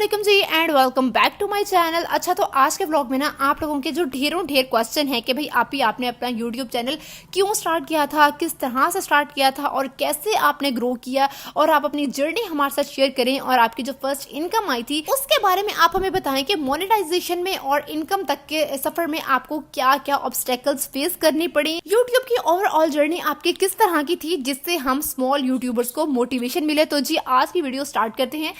अस्सलाम जी and welcome back to my channel. अच्छा, तो आज के व्लॉग में ना आप लोगों के जो ढेर क्वेश्चन है कि भाई आपने अपना यूट्यूब चैनल क्यों स्टार्ट किया था, किस तरह से स्टार्ट किया था और कैसे आपने ग्रो किया, और आप अपनी जर्नी हमारे साथ शेयर करें और आपकी जो फर्स्ट इनकम आई थी उसके बारे में आप हमें बताएं कि मोनेटाइजेशन में और इनकम तक के सफर में आपको क्या क्या ऑब्स्टेकल्स फेस करनी पड़ी, यूट्यूब की ओवरऑल जर्नी आपकी किस तरह की थी जिससे हम स्मॉल यूट्यूबर्स को मोटिवेशन मिले। तो जी आज की वीडियो स्टार्ट करते हैं।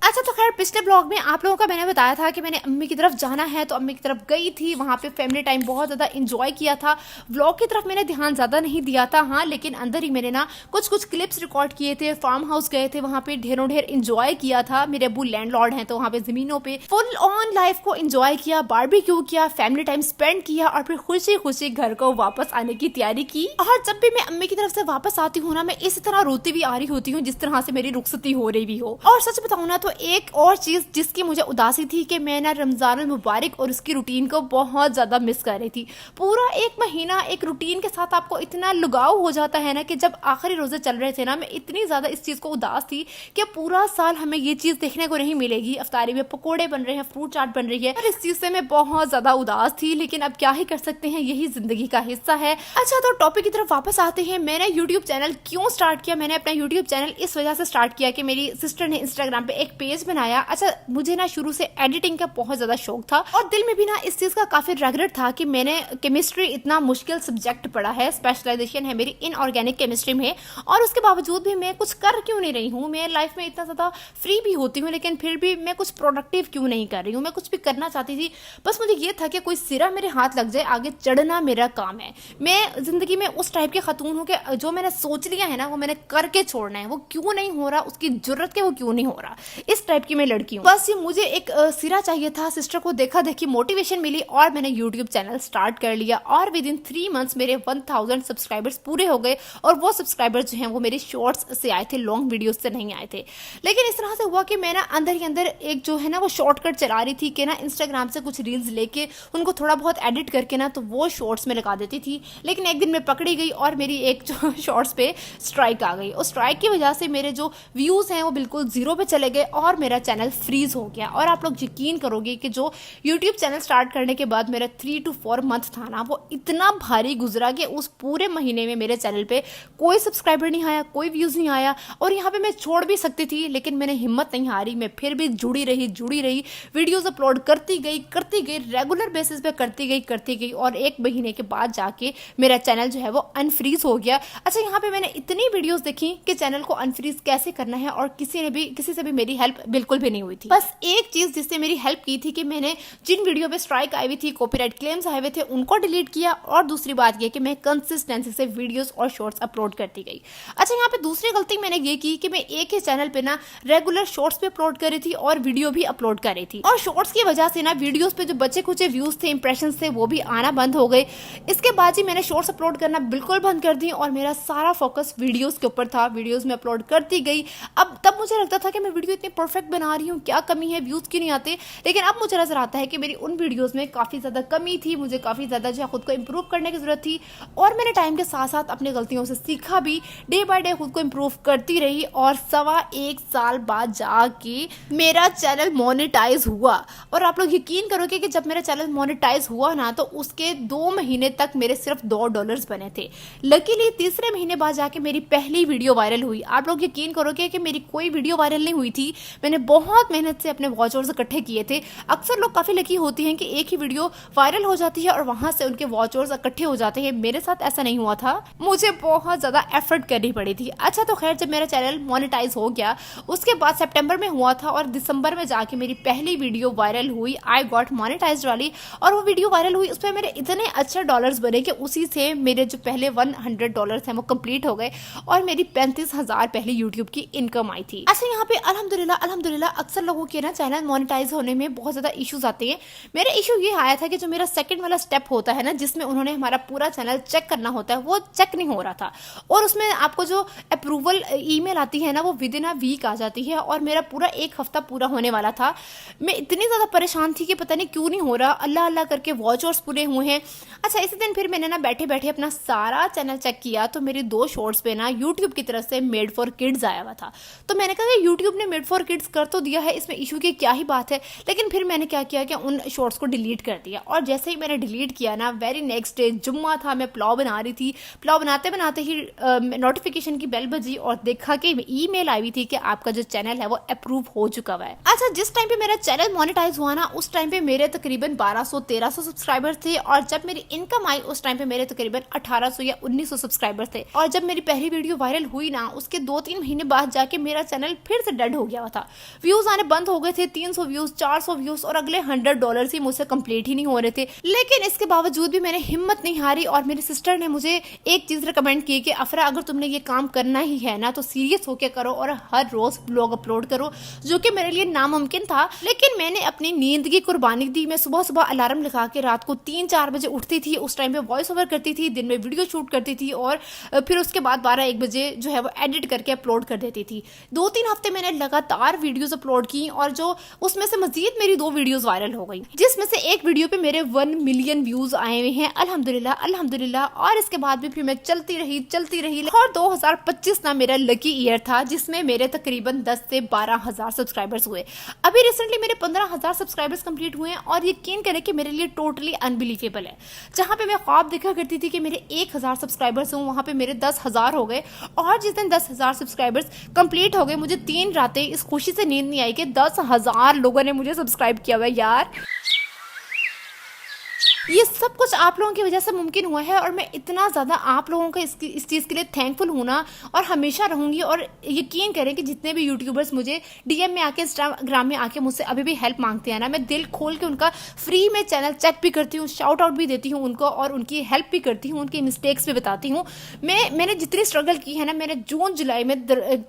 अच्छा, तो खैर पिछले ब्लॉग में आप लोगों का मैंने बताया था कि मैंने अम्मी की तरफ जाना है, तो अम्मी की तरफ गई थी, वहाँ पे फैमिली टाइम बहुत ज़्यादा इंजॉय किया था। व्लॉग की तरफ मैंने ध्यान ज़्यादा नहीं दिया था, हाँ, लेकिन अंदर ही मैंने ना कुछ क्लिप्स रिकॉर्ड किए थे। फार्म हाउस गए थे, वहाँ पे ढेरों ढेर इंजॉय किया था। मेरे अब्बू लैंडलॉर्ड हैं, तो वहाँ पे ज़मीनों पे फुल ऑन लाइफ को इंजॉय किया, बारबेक्यू किया, फैमिली टाइम स्पेंड किया और फिर खुशी खुशी घर को वापस आने की तैयारी की। और जब भी मैं अम्मी की तरफ से वापस आती हूँ ना, मैं इसी तरह रोती भी आ रही होती हूँ जिस तरह से मेरी रुखसती हो रही भी हो। और सच बताऊँ ना, तो एक और चीज जिसकी मुझे उदासी थी कि मैं ना रमजान अल मुबारक और उसकी रूटीन को बहुत ज्यादा मिस कर रही थी। पूरा एक महीना एक रूटीन के साथ आपको इतना लगाव हो जाता है ना कि जब आखिरी रोजे चल रहे थे ना, मैं इतनी ज्यादा इस चीज को उदास थी कि पूरा साल हमें ये चीज देखने को नहीं मिलेगी। अफ्तारी में पकोड़े बन रहे हैं, फ्रूट चाट बन रही है, और इस चीज से मैं बहुत ज्यादा उदास थी, लेकिन अब क्या ही कर सकते हैं, यही जिंदगी का हिस्सा है। अच्छा, तो टॉपिक की तरफ वापस आते हैं। मैंने यूट्यूब चैनल क्यों स्टार्ट किया? मैंने अपना यूट्यूब चैनल इस वजह से स्टार्ट किया कि मेरी सिस्टर ने इंस्टाग्राम पे एक पेज बनाया। अच्छा, मुझे ना शुरू से एडिटिंग का बहुत ज्यादा शौक था और दिल में भी ना इस चीज का काफी रिग्रेट था कि मैंने केमिस्ट्री इतना मुश्किल सब्जेक्ट पढ़ा है, स्पेशलाइजेशन है मेरी इनऑर्गेनिक केमिस्ट्री में, और उसके बावजूद भी मैं कुछ कर क्यों नहीं रही हूँ। मैं लाइफ में इतना ज्यादा फ्री भी होती हूँ, लेकिन फिर भी मैं कुछ प्रोडक्टिव क्यों नहीं कर रही हूँ। मैं कुछ भी करना चाहती थी, बस मुझे ये था कि कोई सिरा मेरे हाथ लग जाए, आगे चढ़ना मेरा काम है। मैं जिंदगी में उस टाइप के खातून हूँ कि जो मैंने सोच लिया है ना, वो मैंने करके छोड़ना है। वो क्यों नहीं हो रहा, उसकी जरूरत के वो क्यों नहीं हो रहा, इस टाइप की मैं लड़की हूँ। बस ये मुझे एक सिरा चाहिए था। सिस्टर को देखा देखी मोटिवेशन मिली और मैंने यूट्यूब चैनल स्टार्ट कर लिया, और विद इन 3 मंथ्स मेरे 1000 सब्सक्राइबर्स पूरे हो गए। और वो सब्सक्राइबर्स जो हैं वो मेरे शॉर्ट्स से आए थे, लॉन्ग वीडियोस से नहीं आए थे। लेकिन इस तरह से हुआ कि मैं ना अंदर ही अंदर एक जो है ना वो शॉर्टकट चला रही थी कि ना इंस्टाग्राम से कुछ रील्स लेके उनको थोड़ा बहुत एडिट करके ना तो वो शॉर्ट्स में लगा देती थी। लेकिन एक दिन मैं पकड़ी गई और मेरी एक जो शॉर्ट्स पे स्ट्राइक आ गई। उस स्ट्राइक की वजह से मेरे जो व्यूज हैं वो बिल्कुल जीरो पे चले गए और मेरा चैनल फ्रीज हो गया। और आप लोग यकीन करोगे कि जो YouTube चैनल स्टार्ट करने के बाद मेरा 3 to 4 मंथ था ना, वो इतना भारी गुजरा कि उस पूरे महीने में मेरे चैनल पे कोई सब्सक्राइबर नहीं आया, कोई व्यूज नहीं आया। और यहाँ पे मैं छोड़ भी सकती थी, लेकिन मैंने हिम्मत नहीं हारी। मैं फिर भी जुड़ी रही, वीडियोस अपलोड करती गई, रेगुलर बेसिस पे करती गई, और एक महीने के बाद जाके मेरा चैनल जो है वो अनफ्रीज हो गया। अच्छा, यहाँ पे मैंने इतनी वीडियोस देखी कि चैनल को अनफ्रीज कैसे करना है, और किसी से भी मेरी हेल्प बिल्कुल भी नहीं हुई थी। बस एक चीज जिससे मेरी हेल्प की थी कि मैंने जिन वीडियो पे स्ट्राइक आई हुई थी, कॉपीराइट क्लेम्स आए हुए थे, उनको डिलीट किया। और दूसरी बात ये कि मैं कंसिस्टेंसी से वीडियोस और शॉर्ट्स अपलोड करती गई। अच्छा, यहाँ पे दूसरी गलती मैंने ये की कि मैं एक ही चैनल पे ना रेगुलर शॉर्ट्स पे अपलोड कर रही थी और वीडियो भी अपलोड कर रही थी, और शॉर्ट्स की वजह से ना वीडियोस पे जो बचे कुछ व्यूज थे, इंप्रेशंस थे, वो भी आना बंद हो गए। इसके बाद ही मैंने शॉर्ट्स अपलोड करना बिल्कुल बंद कर दी और मेरा सारा फोकस वीडियोस के ऊपर था। वीडियोस में अपलोड करती गई। अब तब मुझे लगता था कि मैं वीडियो इतनी परफेक्ट बना रही हूँ, क्या कमी है, व्यूज क्यों नहीं आते। लेकिन अब मुझे नजर आता है कि मेरी उन वीडियोस में काफी ज्यादा कमी थी, मुझे काफी ज्यादा जो है खुद को इंप्रूव करने की जरूरत थी। और मैंने टाइम के साथ साथ अपनी गलतियों से सीखा भी, डे बाय डे खुद को इंप्रूव करती रही, और 1.25 साल बाद जाके मेरा चैनल मोनेटाइज हुआ। और आप लोग यकीन करोगे कि जब मेरा चैनल मोनेटाइज हुआ ना, तो उसके 2 महीने तक मेरे सिर्फ $2 बने थे। लकीली तीसरे महीने बाद जाके मेरी पहली वीडियो वायरल हुई। आप लोग यकीन करोगे कि मेरी कोई वीडियो वायरल नहीं हुई थी, मैंने बहुत मेहनत से अपने वॉचर्स इकट्ठे किए थे। अक्सर लोग काफी लकी होती हैं कि एक ही वीडियो वायरल हो जाती है और वहां से उनके वॉचर्स इकट्ठे हो जाते हैं। मेरे साथ ऐसा नहीं हुआ था, मुझे बहुत ज्यादा एफर्ट करनी पड़ी थी। अच्छा, तो खैर जब मेरा चैनल मोनेटाइज हो गया, उसके बाद सितंबर में हुआ था और दिसंबर में जाके मेरी पहली वीडियो वायरल हुई, आई गॉट मोनेटाइज्ड वाली। और वो वीडियो वायरल हुई, उसमें मेरे इतने अच्छे डॉलर्स बने कि उसी से मेरे जो पहले $100 हैं वो कंप्लीट हो गए और मेरी 35,000 पहले यूट्यूब की इनकम आई थी। थी। अच्छा यहाँ पे अल्हम्दुलिल्लाह अक्सर लोगों के ना चैनल मोनेटाइज होने में बहुत ज्यादा इश्यूज आते हैं। मेरा इशू ये आया था कि जो मेरा सेकंड वाला स्टेप होता है ना, जिसमें उन्होंने हमारा पूरा चैनल चेक करना होता है, वो चेक नहीं हो रहा था। और उसमें आपको जो अप्रूवल ईमेल आती है ना, वो विद इन अ वीक आ जाती है। और मेरा पूरा एक हफ्ता पूरा होने वाला था। मैं इतनी ज़्यादा परेशान थी कि पता नहीं क्यों नहीं हो रहा। अल्लाह अल्लाह करके वॉच आवर्स पूरे हुए हैं। अच्छा इसी दिन फिर मैंने ना बैठे बैठे अपना सारा चैनल चेक किया, तो मेरी 2 शॉर्ट्स पे ना यूट्यूब की तरफ से मेड फॉर किड्स आया हुआ था। तो मैंने कहा कि यूट्यूब ने मेड फॉर किड्स कर तो दिया है, इसमें इशू की क्या ही बात है। लेकिन फिर मैंने क्या किया कि उन शॉर्ट्स को डिलीट कर दिया। और जैसे ही मैंने डिलीट किया ना, वेरी नेक्स्ट डे जुम्मा था, मैं पुलाव बना रही थी। पुलाव बनाते बनाते ही नोटिफिकेशन की बेल बजी और देखा कि ईमेल आई हुई थी कि आपका जो चैनल है वो अप्रूव हो चुका हुआ है। अच्छा जिस टाइम पे मेरा चैनल मोनेटाइज हुआ ना, उस टाइम पे मेरे तकरीबन 1200-1300 सब्सक्राइबर थे। और जब मेरी इनकम आई उस टाइम पे मेरे तकरीबन 1800 या 1900 सब्सक्राइबर थे। और जब मेरी पहली वीडियो वायरल हुई ना, उसके 2-3 महीने बाद जाके मेरा चैनल फिर से डेड हो गया था। व्यूज आने बंद हो गए थे, 300 व्यूज, 400 व्यूज और अगले $100 ही मुझसे कंप्लीट ही नहीं हो रहे थे। लेकिन इसके बावजूद भी मैंने हिम्मत नहीं हारी। और मेरी सिस्टर ने मुझे एक चीज रिकमेंड की कि अफरा अगर तुमने ये काम करना ही है ना, तो सीरियस होकर करो और हर रोज ब्लॉग अपलोड करो, जो कि मेरे लिए नामुमकिन था। लेकिन मैंने अपनी नींद की कुर्बानी दी। मैं सुबह सुबह अलार्म लगा के रात को 3-4 बजे उठती थी। उस टाइम पे वॉइस ओवर करती थी, दिन में वीडियो शूट करती थी और फिर उसके बाद 12-1 बजे जो है वो एडिट करके अपलोड कर देती थी। 2-3 हफ्ते मैंने लगातार वीडियोस अपलोड की और जो उसमें से मजीद मेरी 2 वीडियोस वायरल हो गई, जिसमें से एक वीडियो पे मेरे 1 मिलियन व्यूज आए हुए हैं अल्हम्दुलिल्लाह। और इसके बाद भी फिर मैं चलती रही। और 2025 ना मेरा लकी ईयर था, जिसमें मेरे तकरीबन 10 से 12 हजार सब्सक्राइबर्स हुए। अभी रिसेंटली मेरे 15,000 सब्सक्राइबर्स कंप्लीट हुए हैं। और यकीन करें कि मेरे लिए टोटली अनबिलीवेबल है। जहां पे मैं ख्वाब देखा करती थी कि मेरे 1000 सब्सक्राइबर्स हों, वहां पे मेरे 10,000 हो गए। और जिस दिन 10,000 सब्सक्राइबर्स कंप्लीट हो गए, मुझे 3 रातें इस खुशी से नींद नहीं आई कि 10,000 लोगों ने मुझे सब्सक्राइब किया हुआ है। यार ये सब कुछ आप लोगों की वजह से मुमकिन हुआ है। और मैं इतना ज़्यादा आप लोगों का इस चीज़ के लिए थैंकफुल हूँ ना, और हमेशा रहूँगी। और यकीन करें कि जितने भी यूट्यूबर्स मुझे डीएम में आके, इंस्टाग्राम में आके मुझसे अभी भी हेल्प मांगते हैं ना, मैं दिल खोल के उनका फ्री में चैनल चेक भी करती हूँ, शाउट आउट भी देती हूँ उनको और उनकी हेल्प भी करती हूँ, उनकी मिस्टेक्स भी बताती हूँ। मैंने जितनी स्ट्रगल की है ना, मैंने जून जुलाई में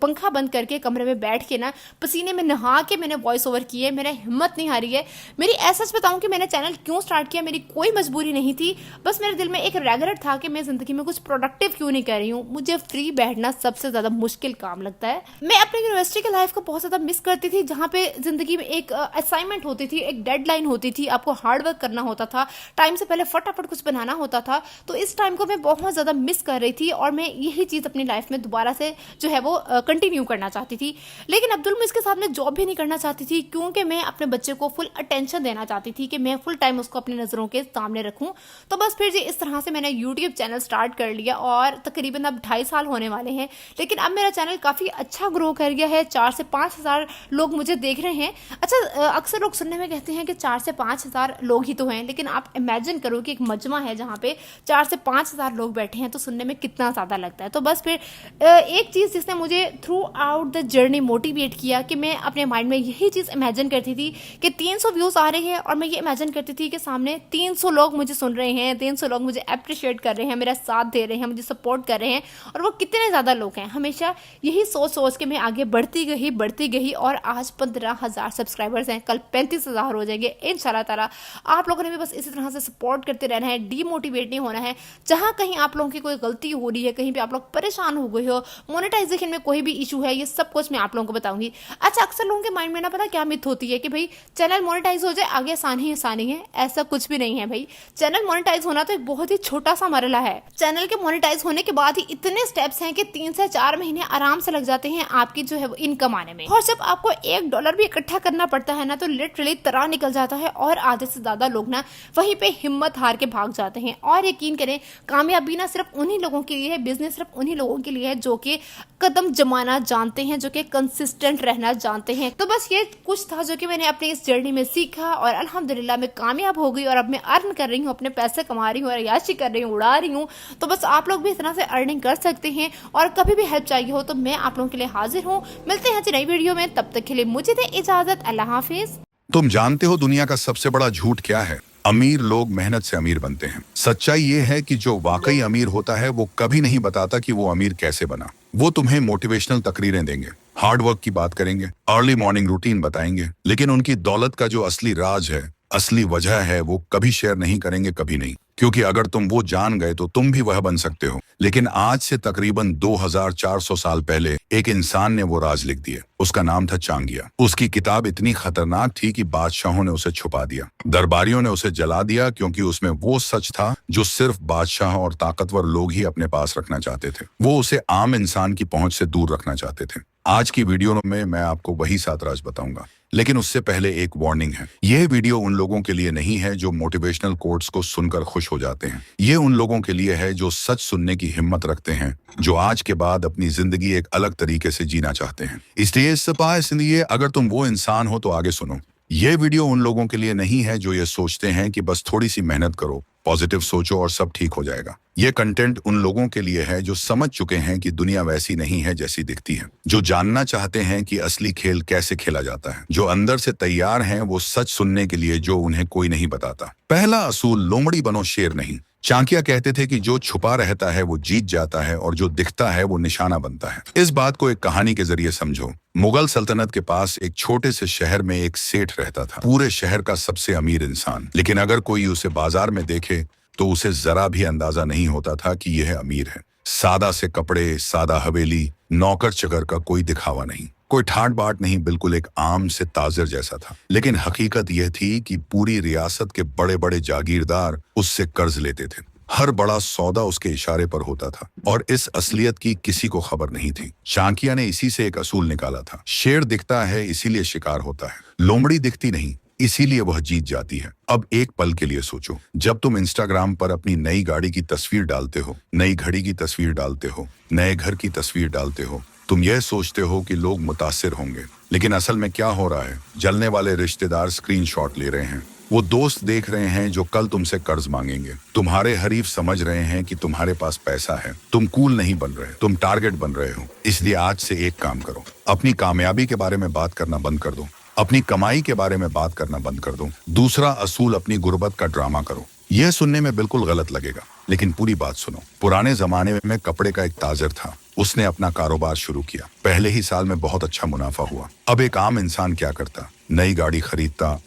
पंखा बंद करके कमरे में बैठ के ना, पसीने में नहा के मैंने वॉइस ओवर की है। मैंने हिम्मत नहीं हारी है। मेरी ऐसा बताऊँ कि मैंने चैनल क्यों स्टार्ट किया, मेरी कोई मजबूरी नहीं थी। बस मेरे दिल में एक रेगुलर था कि मैं जिंदगी में कुछ प्रोडक्टिव क्यों नहीं कर रही हूँ। मुझे फ्री बैठना सबसे ज्यादा मुश्किल काम लगता है। मैं अपनी यूनिवर्सिटी की लाइफ को बहुत ज्यादा मिस करती थी, जहाँ पे जिंदगी में एक असाइनमेंट होती थी, एक डेडलाइन होती थी, आपको हार्ड वर्क करना होता था, टाइम से पहले फटाफट कुछ बनाना होता था। तो इस टाइम को मैं बहुत ज्यादा मिस कर रही थी और मैं यही चीज अपनी लाइफ में दोबारा से जो है वो कंटिन्यू करना चाहती थी। लेकिन अब्दुल मैं इसके साथ में जॉब भी नहीं करना चाहती थी, क्योंकि मैं अपने बच्चे को फुल अटेंशन देना चाहती थी कि मैं फुल टाइम उसको अपनी नजरों के सामने रखूं। तो बस फिर जी इस तरह से मैंने यूट्यूब चैनल स्टार्ट कर लिया और तकरीबन अब 2.5 साल होने वाले हैं। लेकिन अब मेरा चैनल काफ़ी अच्छा ग्रो कर गया है। 4 से 5 हज़ार लोग मुझे देख रहे हैं। अच्छा अक्सर लोग सुनने में कहते हैं कि 4 से 5 हज़ार लोग ही तो हैं, लेकिन आप इमेजिन करो कि एक मजमा है जहाँ पे 4 से 5 हज़ार लोग बैठे हैं, तो सुनने में कितना ज़्यादा लगता है। तो बस फिर एक चीज़ जिसने मुझे through out the journey motivate किया कि मैं अपने माइंड में यही चीज़ इमेजिन करती थी कि 300 व्यूज़ आ रहे हैं और मैं ये इमेजिन करती थी कि सामने 300 लोग मुझे सुन रहे हैं, 300 लोग मुझे अप्रिशिएट कर रहे हैं, मेरा साथ दे रहे हैं, मुझे सपोर्ट कर रहे हैं, और वो कितने ज़्यादा लोग हैं। हमेशा यही सोच के मैं आगे बढ़ती गई और आज 15,000 सब्सक्राइबर्स हैं, कल 35,000 हो जाएंगे इंशाल्लाह ताला। आप लोगों ने भी बस इसी तरह से सपोर्ट करते रहना है, डीमोटिवेट नहीं होना है। जहाँ कहीं आप लोगों की कोई गलती हो रही है, कहीं भी आप लोग परेशान हो गए हो, मोनेटाइजेशन में कोई भी इशू है, ये सब कुछ मैं आप लोगों को बताऊंगी। अच्छा अक्सर लोगों के माइंड में ना पता क्या मिथ होती है कि भाई चैनल मोनेटाइज हो जाए आगे आसानी है। ऐसा कुछ भी नहीं है भाई। चैनल मोनेटाइज होना तो एक बहुत ही छोटा सा मरला है। चैनल के मोनेटाइज होने के बाद ही इतने स्टेप्स हैं कि 3 से 4 महीने आराम से लग जाते हैं आपकी जो है वो इनकम आने में। और जब आपको $1 भी इकट्ठा करना पड़ता है ना, तो लिटरली तरह निकल जाता है और आधे से ज्यादा लोग ना वहीं पे हिम्मत हार के भाग जाते हैं। और यकीन करें कामयाबी ना सिर्फ उन्हीं लोगों के लिए है, बिजनेस सिर्फ उन्हीं लोगों के लिए है जो कि कदम जमाना जानते हैं, जो कि कंसिस्टेंट रहना जानते हैं। तो बस ये कुछ था जो कि मैंने अपनी इस जर्नी में सीखा और अल्हम्दुलिल्लाह मैं कामयाब हो गई और अब मैं अर्न कर रही हूँ, अपने पैसे कमा रही हूँ और याशी कर रही हूँ, उड़ा रही हूँ। तो बस आप लोग भी इस तरह से अर्निंग कर सकते हैं और कभी भी हेल्प चाहिए हो तो मैं आप लोगों के लिए हाजिर हूँ। मिलते हैं नई वीडियो में, तब तक के लिए मुझे दे इजाजत। अल्लाह हाफिज। तुम जानते हो दुनिया का सबसे बड़ा झूठ क्या है? अमीर लोग मेहनत से अमीर बनते हैं। सच्चाई ये है कि जो वाकई अमीर होता है वो कभी नहीं बताता कि वो अमीर कैसे बना। वो तुम्हें मोटिवेशनल तकरीरें देंगे, हार्ड वर्क की बात करेंगे, अर्ली मॉर्निंग रूटीन बताएंगे, लेकिन उनकी दौलत का जो असली राज है, असली वजह है, वो कभी शेयर नहीं करेंगे, कभी नहीं। क्योंकि अगर तुम वो जान गए तो तुम भी वह बन सकते हो। लेकिन आज से तकरीबन 2400 साल पहले एक इंसान ने वो राज लिख दिए। उसका नाम था चांगिया। उसकी किताब इतनी खतरनाक थी कि बादशाहों ने उसे छुपा दिया, दरबारियों ने उसे जला दिया, क्योंकि उसमें वो सच था जो सिर्फ बादशाह और ताकतवर लोग ही अपने पास रखना चाहते थे। वो उसे आम इंसान की पहुंच से दूर रखना चाहते थे। आज की वीडियो में मैं आपको वही 7 राज बताऊंगा, लेकिन उससे पहले एक वार्निंग है। यह वीडियो उन लोगों के लिए नहीं है जो मोटिवेशनल कोट्स को सुनकर खुश हो जाते हैं। ये उन लोगों के लिए है जो सच सुनने की हिम्मत रखते हैं, जो आज के बाद अपनी जिंदगी एक अलग तरीके से जीना चाहते हैं। इसलिए अगर तुम वो इंसान हो तो आगे सुनो। ये वीडियो उन लोगों के लिए नहीं है जो ये सोचते हैं कि बस थोड़ी सी मेहनत करो, पॉजिटिव सोचो और सब ठीक हो जाएगा। ये कंटेंट उन लोगों के लिए है जो समझ चुके हैं कि दुनिया वैसी नहीं है जैसी दिखती है, जो जानना चाहते हैं कि असली खेल कैसे खेला जाता है, जो अंदर से तैयार हैं वो सच सुनने के लिए जो उन्हें कोई नहीं बताता। पहला असूल, लोमड़ी बनो, शेर नहीं। चाणक्य कहते थे कि जो छुपा रहता है वो जीत जाता है और जो दिखता है वो निशाना बनता है। इस बात को एक कहानी के जरिए समझो। मुगल सल्तनत के पास एक छोटे से शहर में एक सेठ रहता था, पूरे शहर का सबसे अमीर इंसान। लेकिन अगर कोई उसे बाजार में देखे तो उसे जरा भी अंदाजा नहीं होता था कि यह अमीर है। सादा से कपड़े, सादा हवेली, नौकर चकर का कोई दिखावा नहीं, कोई ठाट बाट नहीं, बिल्कुल एक आम से ताजिर जैसा था। लेकिन हकीकत यह थी कि पूरी रियासत के बड़े बड़े जागीरदार उससे कर्ज लेते थे। हर बड़ा सौदा उसके इशारे पर होता था और इस असलियत की किसी को खबर नहीं थी। चाणक्य ने इसी से एक असूल निकाला था। शेर दिखता है इसीलिए शिकार होता है, लोमड़ी दिखती नहीं इसीलिए वह जीत जाती है। अब एक पल के लिए सोचो, जब तुम इंस्टाग्राम पर अपनी नई गाड़ी की तस्वीर डालते हो, नई घड़ी की तस्वीर डालते हो, नए घर की तस्वीर डालते हो, तुम यह सोचते हो कि लोग मुतासिर होंगे, लेकिन असल में क्या हो रहा है? जलने वाले रिश्तेदार स्क्रीनशॉट ले रहे हैं, वो दोस्त देख रहे हैं जो कल तुमसे कर्ज मांगेंगे, तुम्हारे हरीफ समझ रहे हैं कि तुम्हारे पास पैसा है, तुम कूल नहीं बन रहे, तुम टारगेट बन रहे हो। इसलिए आज से एक काम करो, अपनी कामयाबी के बारे में बात करना बंद कर दो, अपनी कमाई के बारे में बात करना बंद कर दो। दूसरा असूल, अपनी गुर्बत का ड्रामा करो। यह सुनने में बिल्कुल गलत लगेगा, लेकिन पूरी बात सुनो। पुराने जमाने में कपड़े का एक ताजिर था, उसने अपना कारोबार शुरू किया। पहले ही साल में बहुत अच्छा मुनाफा हुआ। अब एक आम इंसान क्या करता? नई गाड़ी खरीदता,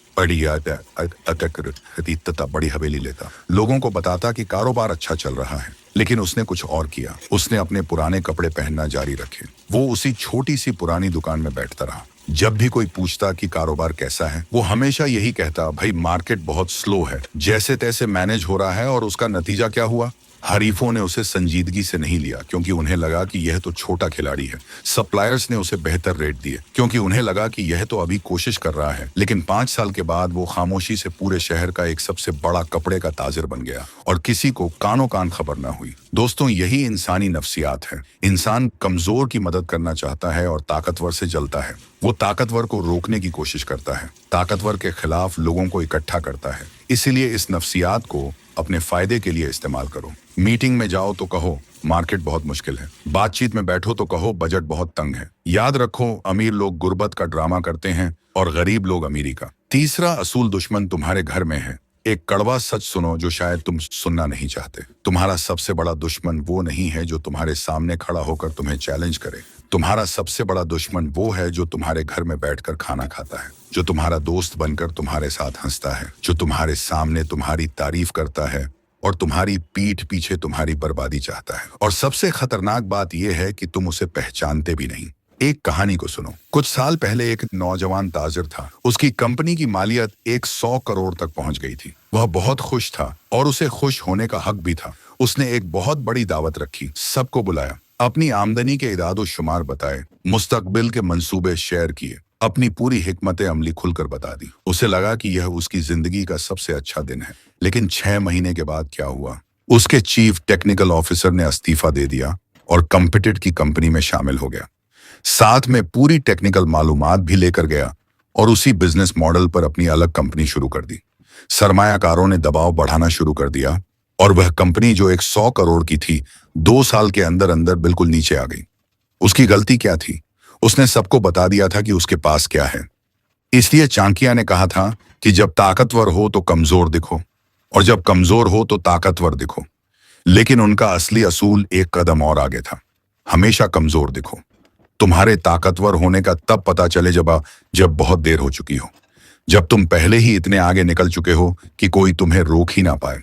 बड़ी हवेली लेता, लोगों को बताता कि कारोबार अच्छा चल रहा है। लेकिन उसने कुछ और किया, उसने अपने पुराने कपड़े पहनना जारी रखे। वो उसी छोटी सी पुरानी दुकान में बैठता रहा। जब भी कोई पूछता कि कारोबार कैसा है, वो हमेशा यही कहता, भाई मार्केट बहुत स्लो है, जैसे तैसे मैनेज हो रहा है। और उसका नतीजा क्या हुआ? हरीफों ने उसे संजीदगी से नहीं लिया, क्योंकि उन्हें लगा कि यह तो छोटा खिलाड़ी है। सप्लायर्स ने उसे बेहतर रेट दिए, क्योंकि उन्हें लगा कि यह तो अभी कोशिश कर रहा है। लेकिन 5 साल के बाद वो खामोशी से पूरे शहर का एक सबसे बड़ा कपड़े का ताजिर बन गया और किसी को कानो कान खबर ना हुई। दोस्तों, यही इंसानी नफ्सियात है। इंसान कमजोर की मदद करना चाहता है और ताकतवर से जलता है। वो ताकतवर को रोकने की कोशिश करता है, ताकतवर के खिलाफ लोगों को इकट्ठा करता है। इसीलिए इस नफ्सियात को अपने फायदे के लिए इस्तेमाल करो। मीटिंग में जाओ तो कहो मार्केट बहुत मुश्किल है, बातचीत में बैठो तो कहो बजट बहुत तंग है। याद रखो, अमीर लोग गुर्बत का ड्रामा करते हैं और गरीब लोग अमीरी का। तीसरा असूल, दुश्मन तुम्हारे घर में है। एक कड़वा सच सुनो जो शायद तुम सुनना नहीं चाहते। तुम्हारा सबसे बड़ा दुश्मन वो नहीं है जो तुम्हारे सामने खड़ा होकर तुम्हें चैलेंज करे। तुम्हारा सबसे बड़ा दुश्मन वो है जो तुम्हारे घर में बैठकर खाना खाता है, जो तुम्हारा दोस्त बनकर तुम्हारे साथ हंसता है, जो तुम्हारे सामने तुम्हारी तारीफ करता है और तुम्हारी पीठ पीछे तुम्हारी बर्बादी चाहता है। और सबसे खतरनाक बात यह है कि तुम उसे पहचानते भी नहीं। एक कहानी को सुनो। कुछ साल पहले एक नौजवान ताजिर था। उसकी कंपनी की मालियत 100 करोड़ तक पहुंच गई थी। वह बहुत खुश था और उसे खुश होने का हक भी था। उसने एक बहुत बड़ी दावत रखी, सबको बुलाया, अपनी आमदनी के इदाद शुमार बताए, मुस्तकबिल के मंसूबे शेयर किए, अपनी पूरी हिकमत अमली खुलकर बता दी। उसे लगा कि यह उसकी जिंदगी का सबसे अच्छा दिन है। लेकिन 6 महीने के बाद क्या हुआ? उसके चीफ टेक्निकल ऑफिसर ने इस्तीफा दे दिया और कंपटीटर की कंपनी में शामिल हो गया। साथ में पूरी टेक्निकल मालूमात भी लेकर गया और उसी बिजनेस मॉडल पर अपनी अलग कंपनी शुरू कर दी। सरमायाकारों ने दबाव बढ़ाना शुरू कर दिया और वह कंपनी जो 100 करोड़ की थी 2 साल के अंदर अंदर बिल्कुल नीचे आ गई। उसकी गलती क्या थी? उसने सबको बता दिया था कि उसके पास क्या है। इसलिए चाणक्य ने कहा था कि जब ताकतवर हो तो कमजोर दिखो और जब कमजोर हो तो ताकतवर दिखो। लेकिन उनका असली असूल एक कदम और आगे था, हमेशा कमजोर दिखो। तुम्हारे ताकतवर होने का तब पता चले जब बहुत देर हो चुकी हो, जब तुम पहले ही इतने आगे निकल चुके हो कि कोई तुम्हें रोक ही ना पाए।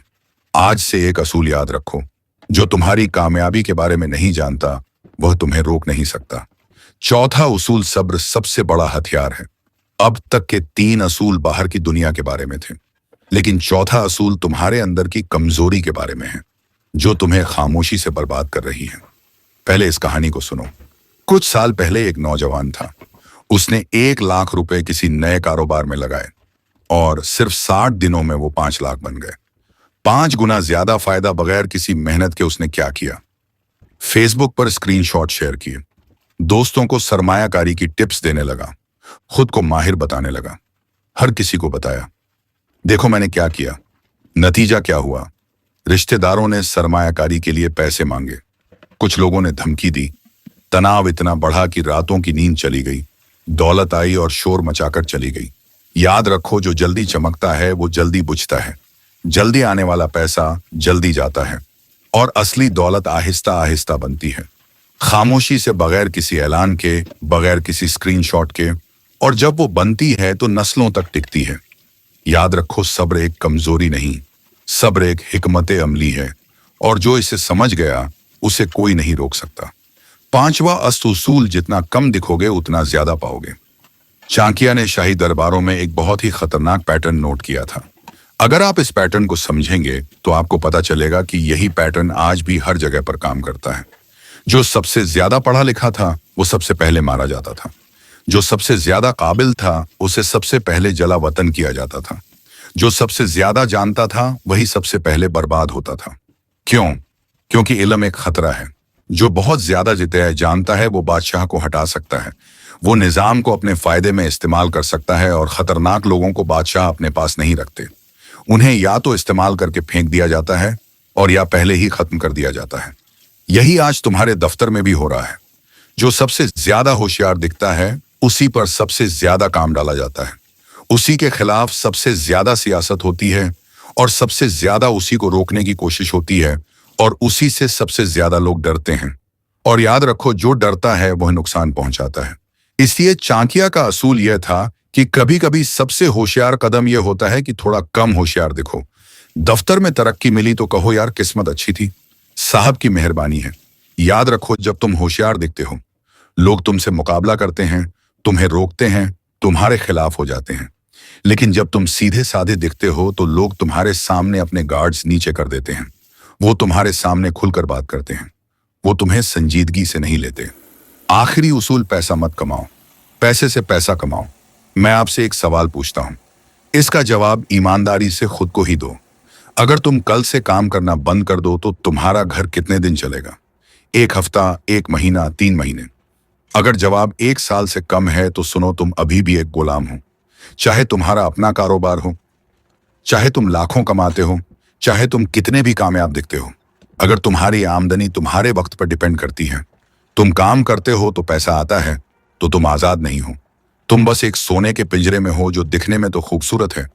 आज से एक असूल याद रखो, जो तुम्हारी कामयाबी के बारे में नहीं जानता वह तुम्हें रोक नहीं सकता। चौथा उसूल सब्र सबसे बड़ा हथियार है। अब तक के 3 असूल बाहर की दुनिया के बारे में थे, लेकिन चौथा असूल तुम्हारे अंदर की कमजोरी के बारे में है, जो तुम्हें खामोशी से बर्बाद कर रही है। पहले इस कहानी को सुनो। कुछ साल पहले एक नौजवान था। उसने 1 लाख रुपए किसी नए कारोबार में लगाए और सिर्फ 60 दिनों में वो 5 लाख बन गए। 5 गुना ज्यादा फायदा बगैर किसी मेहनत के उसने क्या किया? फेसबुक पर स्क्रीनशॉट शेयर किए, दोस्तों को सरमायाकारी की टिप्स देने लगा, खुद को माहिर बताने लगा, हर किसी को बताया, देखो मैंने क्या किया। नतीजा क्या हुआ? रिश्तेदारों ने सरमायाकारी के लिए पैसे मांगे, कुछ लोगों ने धमकी दी, तनाव इतना बढ़ा कि रातों की नींद चली गई, दौलत आई और शोर मचाकर चली गई। याद रखो, जो जल्दी चमकता है वो जल्दी बुझता है। जल्दी आने वाला पैसा जल्दी जाता है और असली दौलत आहिस्ता आहिस्ता बनती है, खामोशी से, बगैर किसी ऐलान के, बगैर किसी स्क्रीनशॉट के। और जब वो बनती है तो नस्लों तक टिकती है। याद रखो, सब्र एक कमजोरी नहीं, सब्र एक हिकमत अमली है, और जो इसे समझ गया उसे कोई नहीं रोक सकता। 5वां उसूल, जितना कम दिखोगे उतना ज्यादा पाओगे। चाणक्य ने शाही दरबारों में एक बहुत ही खतरनाक पैटर्न नोट किया था। अगर आप इस पैटर्न को समझेंगे तो आपको पता चलेगा कि यही पैटर्न आज भी हर जगह पर काम करता है। जो सबसे ज्यादा पढ़ा लिखा था वो सबसे पहले मारा जाता था, जो सबसे ज्यादा काबिल था उसे सबसे पहले जला वतन किया जाता था, जो सबसे ज्यादा जानता था वही सबसे पहले बर्बाद होता था। क्यों? क्योंकि इल्म एक खतरा है। जो बहुत ज्यादा जानता है वो बादशाह को हटा सकता है, वो निजाम को अपने फायदे में इस्तेमाल कर सकता है, और खतरनाक लोगों को बादशाह अपने पास नहीं रखते। उन्हें या तो इस्तेमाल करके फेंक दिया जाता है और या पहले ही खत्म कर दिया जाता है। यही आज तुम्हारे दफ्तर में भी हो रहा है। जो सबसे ज्यादा होशियार दिखता है उसी पर सबसे ज्यादा काम डाला जाता है, उसी के खिलाफ सबसे ज्यादा सियासत होती है और सबसे ज्यादा उसी को रोकने की कोशिश होती है, और उसी से सबसे ज्यादा लोग डरते हैं। और याद रखो, जो डरता है वह नुकसान पहुंचाता है। इसलिए चाणक्य का असूल यह था कि कभी कभी सबसे होशियार कदम यह होता है कि थोड़ा कम होशियार दिखो। दफ्तर में तरक्की मिली तो कहो यार किस्मत अच्छी थी, साहब की मेहरबानी है। याद रखो, जब तुम होशियार दिखते हो लोग तुमसे मुकाबला करते हैं, तुम्हें रोकते हैं, तुम्हारे खिलाफ हो जाते हैं। लेकिन जब तुम सीधे साधे दिखते हो तो लोग तुम्हारे सामने अपने गार्ड्स नीचे कर देते हैं, वो तुम्हारे सामने खुलकर बात करते हैं, वो तुम्हें संजीदगी से नहीं लेते। आखिरी उसूल, पैसा मत कमाओ, पैसे से पैसा कमाओ। मैं आपसे एक सवाल पूछता हूं, इसका जवाब ईमानदारी से खुद को ही दो। अगर तुम कल से काम करना बंद कर दो तो तुम्हारा घर कितने दिन चलेगा? 1 हफ्ता, 1 महीना, 3 महीने? अगर जवाब 1 साल से कम है तो सुनो, तुम अभी भी एक गुलाम हो। चाहे तुम्हारा अपना कारोबार हो, चाहे तुम लाखों कमाते हो, चाहे तुम कितने भी कामयाब दिखते हो, अगर तुम्हारी आमदनी तुम्हारे वक्त पर डिपेंड करती है, तुम काम करते हो तो पैसा आता है, तो तुम आजाद नहीं हो। तुम बस एक सोने के पिंजरे में हो जो दिखने में तो खूबसूरत है,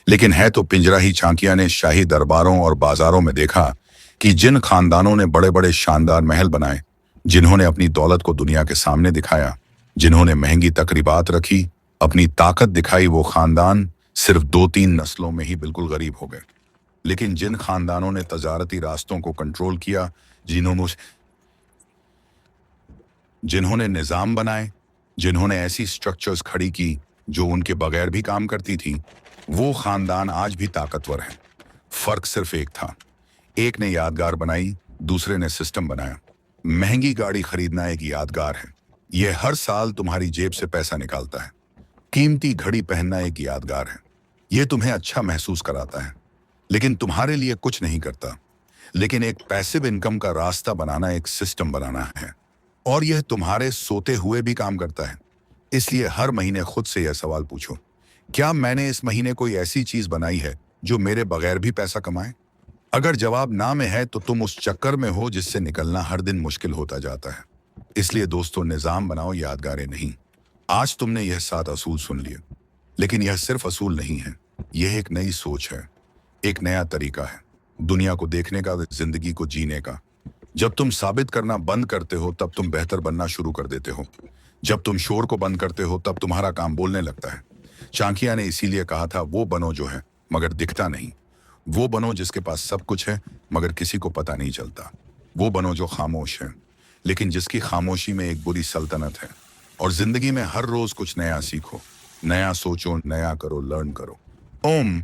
लेकिन है तो पिंजरा ही। चाणक्य ने शाही दरबारों और बाजारों में देखा कि जिन खानदानों ने बड़े बड़े शानदार महल बनाए, जिन्होंने अपनी दौलत को दुनिया के सामने दिखाया, जिन्होंने महंगी तकरीबात रखी, अपनी ताकत दिखाई, वो खानदान सिर्फ 2-3 नस्लों में ही बिल्कुल गरीब हो गए। लेकिन जिन खानदानों ने तजारती रास्तों को कंट्रोल किया, जिन्होंने निजाम बनाए, जिन्होंने ऐसी स्ट्रक्चर्स खड़ी की जो उनके बगैर भी काम करती थी, वो खानदान आज भी ताकतवर है। फर्क सिर्फ एक था, एक ने यादगार बनाई, दूसरे ने सिस्टम बनाया। महंगी गाड़ी खरीदना एक यादगार है, यह हर साल तुम्हारी जेब से पैसा निकालता है। कीमती घड़ी पहनना एक यादगार है, यह तुम्हें अच्छा महसूस कराता है, लेकिन तुम्हारे लिए कुछ नहीं करता। लेकिन एक पैसिव इनकम का रास्ता बनाना एक सिस्टम बनाना है, और यह तुम्हारे सोते हुए भी काम करता है। इसलिए हर महीने खुद से यह सवाल पूछो, क्या मैंने इस महीने कोई ऐसी चीज बनाई है जो मेरे बगैर भी पैसा कमाए? अगर जवाब ना में है तो तुम उस चक्कर में हो जिससे निकलना हर दिन मुश्किल होता जाता है। इसलिए दोस्तों, निजाम बनाओ, यादगारें नहीं। आज तुमने यह 7 असूल सुन लिए, लेकिन यह सिर्फ असूल नहीं है, यह एक नई सोच है, एक नया तरीका है दुनिया को देखने का, जिंदगी को जीने का। जब तुम साबित करना बंद करते हो तब तुम बेहतर बनना शुरू कर देते हो। जब तुम शोर को बंद करते हो तब तुम्हारा काम बोलने लगता है। चाणक्य ने इसीलिए कहा था, वो बनो जो है मगर दिखता नहीं। वो बनो जिसके पास सब कुछ है मगर किसी को पता नहीं चलता। वो बनो जो खामोश है लेकिन जिसकी खामोशी में एक बुरी सल्तनत है। और जिंदगी में हर रोज कुछ नया सीखो, नया सोचो, नया करो, लर्न करो। ओम।